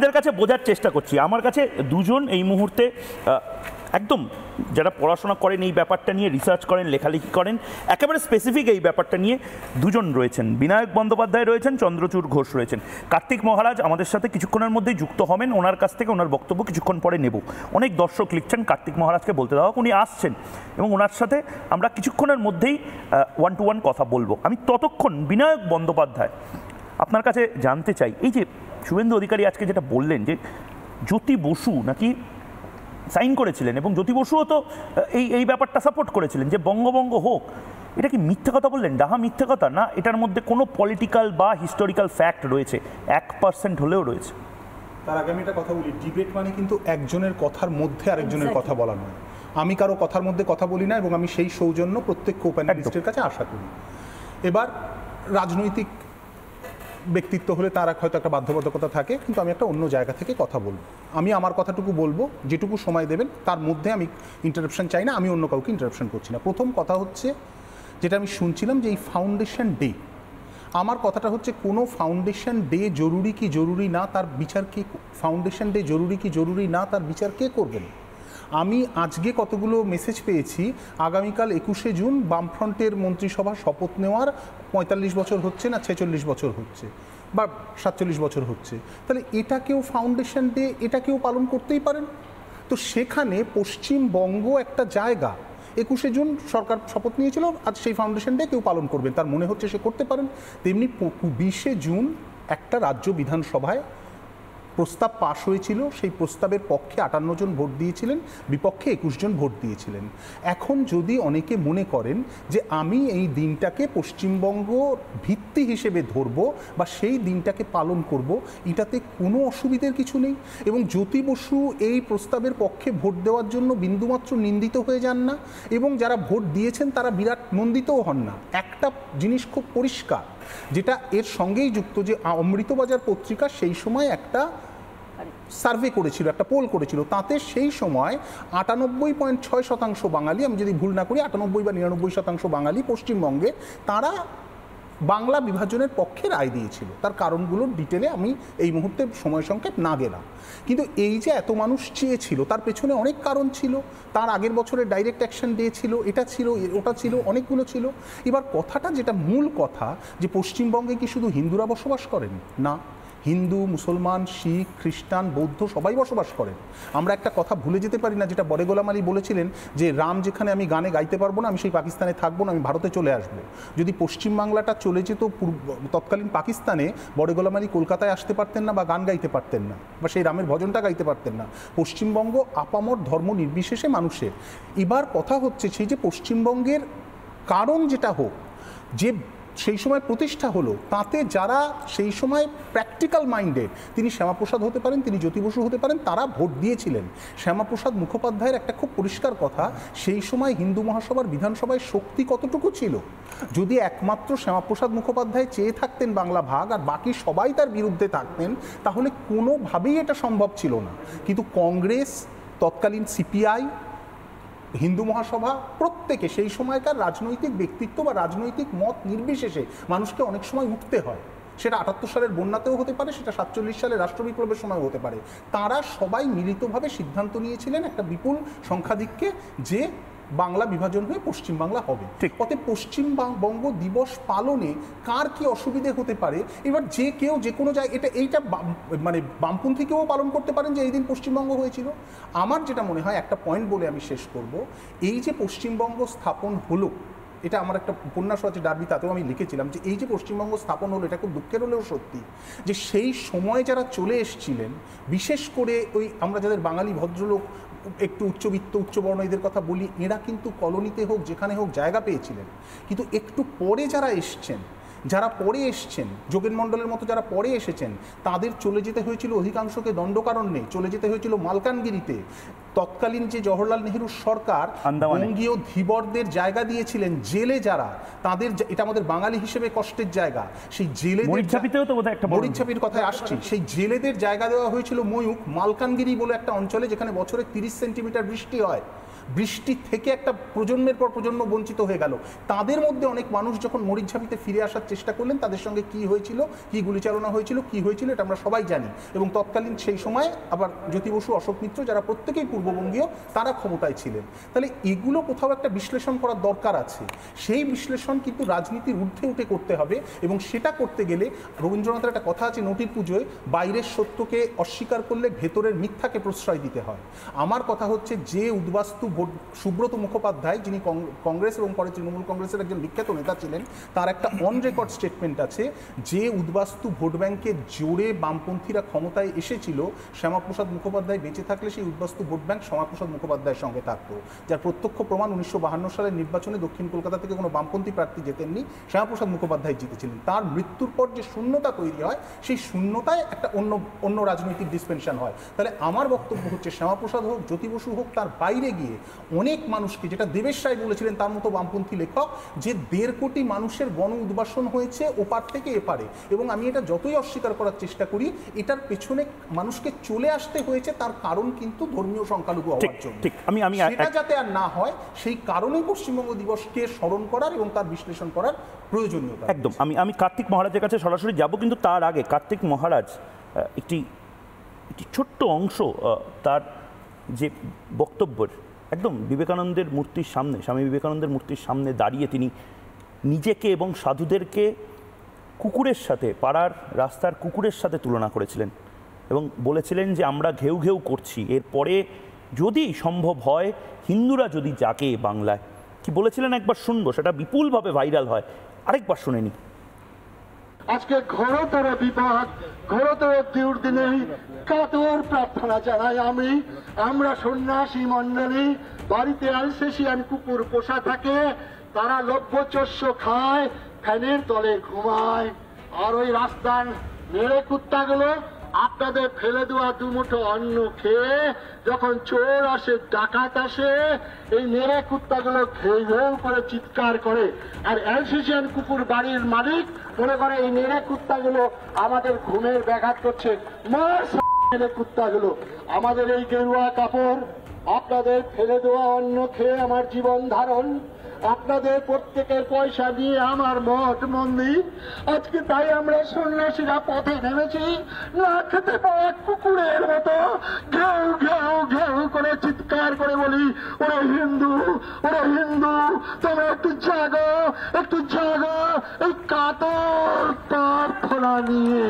আপনাদের কাছে বোঝার চেষ্টা করছি। আমার কাছে দুজন এই মুহূর্তে একদম যারা পড়াশোনা করেন এই ব্যাপারটা নিয়ে, রিসার্চ করেন, লেখালেখি করেন, একেবারে স্পেসিফিক এই ব্যাপারটা নিয়ে দুজন রয়েছেন। বিনায়ক বন্দ্যোপাধ্যায় রয়েছেন, চন্দ্রচূড় ঘোষ রয়েছেন। কার্তিক মহারাজ আমাদের সাথে কিছুক্ষণের মধ্যেই যুক্ত হবেন, ওনার কাছ থেকে ওনার বক্তব্য কিছুক্ষণ পরে নেব। অনেক দর্শক লিখছেন কার্তিক মহারাজকে বলতে দেওয়া হোক, উনি আসছেন এবং ওনার সাথে আমরা কিছুক্ষণের মধ্যেই 1-to-1 কথা বলবো। আমি ততক্ষণ বিনায়ক বন্দ্যোপাধ্যায় আপনার কাছে জানতে চাই, এই যে শুভেন্দু অধিকারী আজকে যেটা বললেন যে জ্যোতি বসু নাকি সাইন করেছিলেন এবং জ্যোতি বসুও তো এই ব্যাপারটা সাপোর্ট করেছিলেন যে বঙ্গভঙ্গ হোক, এটা কি মিথ্যা কথা বললেন, ডাহা মিথ্যা কথা, না এটার মধ্যে কোনো পলিটিক্যাল বা হিস্টোরিক্যাল ফ্যাক্ট রয়েছে, 1% হলেও রয়েছে? তার আগে আমি একটা কথা বলি, ডিবেট মানে কিন্তু একজনের কথার মধ্যে আরেকজনের কথা বলা নয়। আমি কারো কথার মধ্যে কথা বলি না এবং আমি সেই সৌজন্য প্রত্যেক কো-প্যানেলিস্টের কাছে আশা করি। এবার রাজনৈতিক ব্যক্তিত্ব হলে তার হয়তো একটা বাধ্যবাধকতা থাকে, কিন্তু আমি একটা অন্য জায়গা থেকে কথা বলবো। আমি আমার কথাটুকু বলবো, যেটুকু সময় দেবেন তার মধ্যে আমি ইন্টারাপশন চাই না, আমি অন্য কাউকে ইন্টারাপশন করছি না। প্রথম কথা হচ্ছে যেটা আমি শুনছিলাম যে এই ফাউন্ডেশন ডে, আমার কথাটা হচ্ছে কোনো ফাউন্ডেশন ডে জরুরি কি জরুরি না তার বিচার কে, ফাউন্ডেশন ডে জরুরি কি জরুরি না তার বিচার কে করবেন? আমি আজকে কতগুলো মেসেজ পেয়েছি, আগামীকাল 21শে জুন বামফ্রন্টের মন্ত্রিসভা শপথ নেওয়ার 45 বছর হচ্ছে না 46 বছর হচ্ছে বা 47 বছর হচ্ছে, তাহলে এটাকেও ফাউন্ডেশন ডে, এটাকেও পালন করতেই পারেন। তো সেখানে পশ্চিমবঙ্গ একটা জায়গা, 21শে জুন সরকার শপথ নিয়েছিল, আজ সেই ফাউন্ডেশন ডে কেউ পালন করবেন, তার মনে হচ্ছে সে করতে পারেন। তেমনি 20শে জুন একটা রাজ্য বিধানসভায় প্রস্তাব পাশ হয়েছিল, সেই প্রস্তাবের পক্ষে 58 জন ভোট দিয়েছিলেন, বিপক্ষে 21 জন ভোট দিয়েছিলেন। এখন যদি অনেকে মনে করেন যে আমি এই দিনটাকে পশ্চিমবঙ্গ ভিত্তি হিসেবে ধরব বা সেই দিনটাকে পালন করব, এটাতে কোনো অসুবিধার কিছু নেই। এবং জ্যোতি বসু এই প্রস্তাবের পক্ষে ভোট দেওয়ার জন্য বিন্দুমাত্র নিন্দিত হয়ে যান না, এবং যারা ভোট দিয়েছেন তারা বিরাট নন্দিতও হন না। একটা জিনিস খুব পরিষ্কার, যেটা এর সঙ্গেই যুক্ত, যে অমৃতবাজার পত্রিকা সেই সময় একটা সার্ভে করেছিল, একটা পোল করেছিল, তাতে সেই সময় 98.6% বাঙালি, আমি যদি ভুল না করি 98 বা 99% বাঙালি পশ্চিমবঙ্গে, তারা বাংলা বিভাজনের পক্ষে রায় দিয়েছিল। তার কারণগুলোর ডিটেলে আমি এই মুহূর্তে সময় সংক্ষেপ না গেলাম, কিন্তু এই যে এত মানুষ চেয়েছিল তার পেছনে অনেক কারণ ছিল। তার আগের বছরে ডাইরেক্ট অ্যাকশন ডে ছিল, এটা ছিল, ওটা ছিল, অনেকগুলো ছিল। এবার কথাটা যেটা মূল কথা, যে পশ্চিমবঙ্গে কি শুধু হিন্দুরা বসবাস করেন? না, হিন্দু, মুসলমান, শিখ, খ্রিস্টান, বৌদ্ধ সবাই বসবাস করেন। আমরা একটা কথা ভুলে যেতে পারি না, যেটা বড়ে গোলাম আলী বলেছিলেন, যে রাম যেখানে আমি গানে গাইতে পারবো না, আমি সেই পাকিস্তানে থাকবো না, আমি ভারতে চলে আসবো। যদি পশ্চিমবাংলাটা চলে যেত তৎকালীন পাকিস্তানে, বড়ে গোলাম আলী কলকাতায় আসতে পারতেন না বা গান গাইতে পারতেন না বা সেই রামের ভজনটা গাইতে পারতেন না। পশ্চিমবঙ্গ আপামর ধর্ম নির্বিশেষে মানুষের। এবার কথা হচ্ছে সেই যে পশ্চিমবঙ্গের কারণ যেটা হোক, যে সেই সময় প্রতিষ্ঠা হলো, তাতে যারা সেই সময় প্র্যাকটিক্যাল মাইন্ডেড, তিনি শ্যামাপ্রসাদ হতে পারেন, তিনি জ্যোতি বসু হতে পারেন, তারা ভোট দিয়েছিলেন। শ্যামাপ্রসাদ মুখোপাধ্যায়ের একটা খুব পরিষ্কার কথা, সেই সময় হিন্দু মহাসভার বিধানসভায় শক্তি কতটুকু ছিল, যদি একমাত্র শ্যামাপ্রসাদ মুখোপাধ্যায় চেয়ে থাকতেন বাংলা ভাগ আর বাকি সবাই তার বিরুদ্ধে থাকতেন, তাহলে কোনোভাবেই এটা সম্ভব ছিল না। কিন্তু কংগ্রেস, তৎকালীন সিপিআই, হিন্দু মহাসভা, প্রত্যেকে সেই সময়কার রাজনৈতিক ব্যক্তিত্ব বা রাজনৈতিক মত নির্বিশেষে মানুষকে অনেক সময় উঠতে হয়। সেটা 78 সালের বন্যাতেও হতে পারে, সেটা 47 সালে রাষ্ট্রবিপ্লবের সময় হতে পারে। তারা সবাই মিলিতভাবে সিদ্ধান্ত নিয়েছিলেন একটা বিপুল সংখ্যাধিক্যে যে বাংলা বিভাজন হয়ে পশ্চিমবাংলা হবে। অতএব পশ্চিমবঙ্গ দিবস পালনে কার কি অসুবিধে হতে পারে? এবার যে কেউ যে কোনো জায়গায় এইটা মানে বামপন্থী কেউ পালন করতে পারেন যে এই দিন পশ্চিমবঙ্গ হয়েছিল। আমার যেটা মনে হয়, একটা পয়েন্ট বলে আমি শেষ করব, এই যে পশ্চিমবঙ্গ স্থাপন হলো, এটা আমার একটা উপন্যাস আছে ডার্বি, তাতেও আমি লিখেছিলাম যে এই যে পশ্চিমবঙ্গ স্থাপন হলো, এটা খুব দুঃখের হলেও সত্যি, যে সেই সময় যারা চলে এসেছিলেন, বিশেষ করে ওই আমরা যাদের বাঙালি ভদ্রলোক, একটু উচ্চবিত্ত উচ্চবর্ণ এদের কথা বলি, এরা কিন্তু কলোনিতে হোক যেখানে হোক জায়গা পেয়েছিলেন। কিন্তু একটু পরে যারা এসছেন, যোগেন মণ্ডলের মতো যারা পরে এসেছেন, তাদের চলে যেতে হয়েছিল অধিকাংশকে দণ্ডকারণ্যে, চলে যেতে হয়েছিল মালকানগিরিতে। তৎকালীন যে জওহরলাল নেহরুর সরকার বঙ্গীয় ধীবরদের জায়গা দিয়েছিলেন, জেলে যারা, তাদের, এটা আমাদের বাঙালি হিসেবে কষ্টের জায়গা, সেই জেলে মরিচ্ছাপির কথায় আসছি, সেই জেলেদের জায়গা দেওয়া হয়েছিল ময়ূক মালকানগিরি বলে একটা অঞ্চলে, যেখানে বছরে 30 সেন্টিমিটার বৃষ্টি হয়। বৃষ্টি থেকে একটা প্রজন্মের পর প্রজন্ম বঞ্চিত হয়ে গেল। তাদের মধ্যে অনেক মানুষ যখন মরিচঝাপিতে ফিরে আসার চেষ্টা করলেন, তাদের সঙ্গে কি হয়েছিল, কি গুলিচালনা হয়েছিল, কি হয়েছিল, এটা আমরা সবাই জানি। এবং তৎকালীন সেই সময় আবার জ্যোতি বসু, অশোক মিত্র, যারা প্রত্যেকেই পূর্ববঙ্গীয়, তারা ক্ষমতায় ছিলেন। তাহলে এগুলো কোথাও একটা বিশ্লেষণ করার দরকার আছে। সেই বিশ্লেষণ কিন্তু রাজনীতির ঊর্ধ্বে উঠে করতে হবে, এবং সেটা করতে গেলে রবীন্দ্রনাথের একটা কথা আছে নোটির পুজোয়, বাইরের সত্যকে অস্বীকার করলে ভেতরের মিথ্যাকে প্রশ্রয় দিতে হয়। আমার কথা হচ্ছে, যে উদ্বাস্তু সুব্রত মুখোপাধ্যায়, যিনি কংগ্রেস এবং পরে তৃণমূল কংগ্রেসের একজন বিখ্যাত নেতা ছিলেন, তার একটা অন রেকর্ড স্টেটমেন্ট আছে, যে উদ্বাস্তু ভোট ব্যাংকে জোরে বামপন্থীরা ক্ষমতায় এসেছিল, শ্যামাপ্রসাদ মুখোপাধ্যায় বেঁচে থাকলে সেই উদ্বাস্তু ভোট ব্যাংক শ্যামাপ্রসাদ মুখোপাধ্যায়ের সঙ্গে থাকতো। যার প্রত্যক্ষ প্রমাণ 1952 সালের নির্বাচনে দক্ষিণ কলকাতা থেকে কোনো বামপন্থী প্রার্থী জেতেননি, শ্যামাপ্রসাদ মুখোপাধ্যায় জিতেছিলেন। তার মৃত্যুর পর যে শূন্যতা তৈরি হয়, সেই শূন্যতায় একটা অন্য রাজনৈতিক ডিসপেনশন হয়। তাহলে আমার বক্তব্য হচ্ছে, শ্যামাপ্রসাদ হোক, জ্যোতি বসু হোক, তার বাইরে গিয়ে অনেক মানুষকে, যেটা দেবেশ রায় বলেছিলেন তার মতো বামপন্থী লেখক, যে 1.5 কোটি মানুষের গণ উদ্বাসন হয়েছে ওপার থেকে এপারে। এবং আমি এটা যতই অস্বীকার করার চেষ্টা করি, এটার পেছনে মানুষকে চলে আসতে হয়েছে, তার কারণ কিন্তু ধর্মীয় সংখ্যালঘু হওয়ার জন্য। সেটা যাতে আর না হয়, সেই কারণেই পশ্চিমবঙ্গ দিবসকে স্মরণ করার এবং তার বিশ্লেষণ করার প্রয়োজনীয়তা। একদম। আমি কার্তিক মহারাজের কাছে সরাসরি যাব, কিন্তু তার আগে কার্তিক মহারাজ একটি ছোট্ট অংশ তার যে বক্তব্যের, একদম বিবেকানন্দের মূর্তির সামনে, স্বামী বিবেকানন্দের মূর্তির সামনে দাঁড়িয়ে তিনি নিজেকে এবং সাধুদেরকে কুকুরের সাথে, পাড়ার রাস্তার কুকুরের সাথে তুলনা করেছিলেন এবং বলেছিলেন যে আমরা ঘেউ ঘেউ করছি, এরপরে যদি সম্ভব হয় হিন্দুরা যদি জাগে বাংলায়। কি বলেছিলেন একবার শুনবো, সেটা বিপুলভাবে ভাইরাল হয়, আরেকবার শুনে নি। আজকে ঘোরতর বিপদ, ঘোরতর দুর্দিনে কাতর প্রার্থনা জানাই আমরা সন্ন্যাসী মন্ডলী, বাড়িতে আলসেশিয়ান কুকুর পোষা থাকে, তারা লভ্যচস্য খায়, ফ্যানের তলে ঘুমায়, আর ওই রাস্তার নেড়ে কুত্তাগুলো আপনাদের ফেলে দেওয়া দুমুঠো অন্ন খেয়ে যখন চোর আসে, ডাকাত আসে, এই নেড়ে কুত্তাগুলো ঘেউ ঘেউ করে চিৎকার করে। আর অ্যালসেশিয়ান কুকুর বাড়ির মালিক মনে করে এই নেড়ে কুত্তাগুলো আমাদের ঘুমের ব্যাঘাত করছে। নেড়ে কুত্তাগুলো আমাদের এই গেরুয়া কাপড়, আপনাদের ফেলে দেওয়া অন্ন খেয়ে আমার জীবন ধারণ, আপনাদের প্রত্যেকের পয়সা দিয়ে আমার মঠ মন্দির। আজকে তাই আমরা সন্ন্যাসীরা পথে নেমেছি, না খেতে পাওয়া কুকুরের মতো ঘেউ ঘেউ ঘেউ করে চিৎকার করে বলি, ওরে হিন্দু, ওরে হিন্দু, তোমরা একটু জাগো, একটু জাগো, এই কাতর প্রার্থনা নিয়ে।